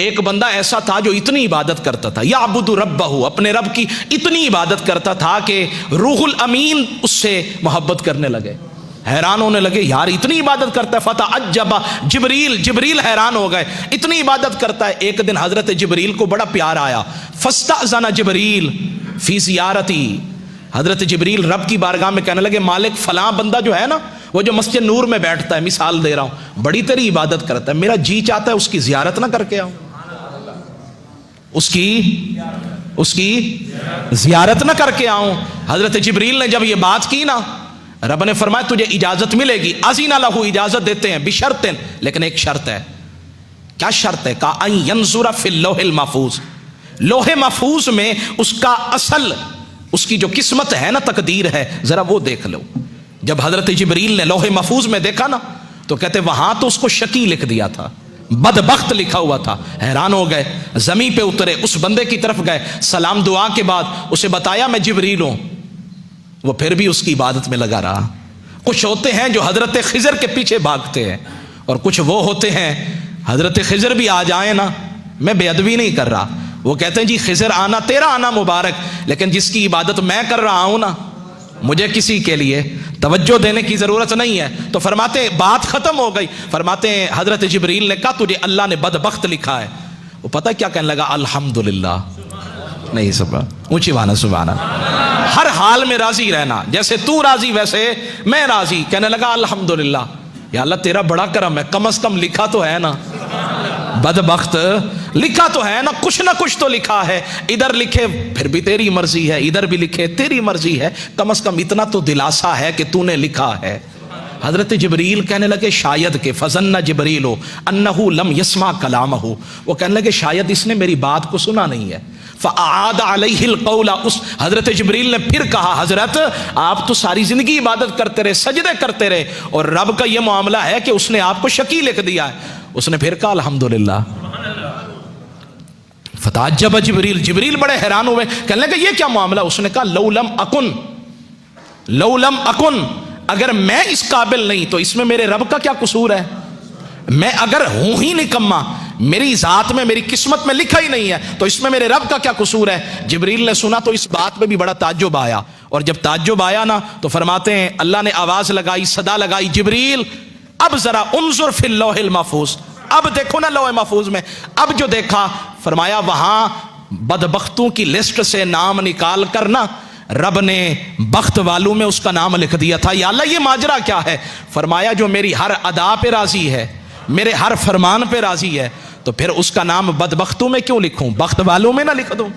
ایک بندہ ایسا تھا جو اتنی عبادت کرتا تھا، یعبد ربہ، اپنے رب کی اتنی عبادت کرتا تھا کہ روح الامین اس سے محبت کرنے لگے، حیران ہونے لگے، یار اتنی عبادت کرتا ہے، فتعجب جبریل حیران ہو گئے، اتنی عبادت کرتا ہے۔ ایک دن حضرت جبریل کو بڑا پیار آیا، فاستأذن جبریل فی زیارتی، حضرت جبریل رب کی بارگاہ میں کہنے لگے، مالک فلاں بندہ جو ہے نا، وہ جو مسجد نور میں بیٹھتا ہے، مثال دے رہا ہوں، بڑی تیری عبادت کرتا ہے، میرا جی چاہتا ہے اس کی زیارت نہ کر کے آؤں، اس کی زیارت نہ کر کے آؤں۔ حضرت جبریل نے جب یہ بات کی نا، رب نے فرمایا تجھے اجازت ملے گی، اذن لہ، اجازت دیتے ہیں، بشرط، لیکن ایک شرط ہے۔ کیا شرط ہے؟ کہا ان ینظر فی اللوح المحفوظ، لوح محفوظ میں اس کا اصل، اس کی جو قسمت ہے نا، تقدیر ہے، ذرا وہ دیکھ لو۔ جب حضرت جبریل نے لوح محفوظ میں دیکھا نا، تو کہتے وہاں تو اس کو شقی لکھ دیا تھا، بدبخت لکھا ہوا تھا، حیران ہو گئے، زمین پہ اترے، اس بندے کی طرف گئے، سلام دعا کے بعد اسے بتایا میں جبریل ہوں، وہ پھر بھی اس کی عبادت میں لگا رہا۔ کچھ ہوتے ہیں جو حضرت خضر کے پیچھے بھاگتے ہیں، اور کچھ وہ ہوتے ہیں حضرت خضر بھی آ جائیں نا، میں بے ادبی نہیں کر رہا، وہ کہتے ہیں جی خضر آنا تیرا آنا مبارک، لیکن جس کی عبادت میں کر رہا ہوں نا، مجھے کسی کے لیے توجہ دینے کی ضرورت نہیں ہے۔ تو فرماتے ہیں بات ختم ہو گئی، فرماتے ہیں حضرت جبریل نے کہا تجھے اللہ نے بدبخت لکھا ہے۔ وہ پتہ کیا کہنے لگا؟ الحمدللہ، نہیں سبحان، اونچی بانا سبحان اللہ، ہر حال میں راضی رہنا، جیسے تو راضی ویسے میں راضی۔ کہنے لگا الحمدللہ، یا اللہ تیرا بڑا کرم ہے، کم از کم لکھا تو ہے نا، بدبخت لکھا تو ہے نا، کچھ نہ کچھ تو لکھا ہے، ادھر لکھے پھر بھی تیری مرضی ہے، ادھر بھی لکھے تیری مرضی ہے، کم از کم اتنا تو دلاسا ہے کہ تو نے لکھا ہے۔ حضرت جبریل کہنے لگے شاید کہ فظن جبریل انہ لم یسمع کلامہ، وہ کہنے لگے شاید اس نے میری بات کو سنا نہیں ہے۔ فاعاد علیہ القول، اس حضرت جبریل نے پھر کہا حضرت آپ تو ساری زندگی عبادت کرتے رہے، سجدے کرتے رہے، اور رب کا یہ معاملہ ہے کہ اس نے آپ کو شقی لکھ دیا ہے۔ اس نے پھر کہا الحمدللہ۔ فتعجب جبریل بڑے حیران ہوئے، کہنے لگے یہ کیا معاملہ؟ اس نے کہا لو لم اکن، اگر میں اس قابل نہیں تو اس میں میرے رب کا کیا قصور ہے؟ میں اگر ہوں ہی نکما، میری ذات میں میری قسمت میں لکھا ہی نہیں ہے، تو اس میں میرے رب کا کیا قصور ہے؟ جبریل نے سنا تو اس بات میں بھی بڑا تعجب آیا، اور جب تعجب آیا نا تو فرماتے ہیں اللہ نے آواز لگائی، صدا لگائی، جبریل اب ذرا انظر فی اللوح المحفوظ، اب دیکھو نا لوح محفوظ میں۔ اب جو دیکھا، فرمایا وہاں بدبختوں کی لسٹ سے نام نکال کر نا رب نے بخت والوں میں اس کا نام لکھ دیا تھا۔ یا اللہ یہ ماجرا کیا ہے؟ فرمایا جو میری ہر ادا پہ راضی ہے، میرے ہر فرمان پہ راضی ہے، تو پھر اس کا نام بدبختوں میں کیوں لکھوں، بخت والوں میں نہ لکھ دوں؟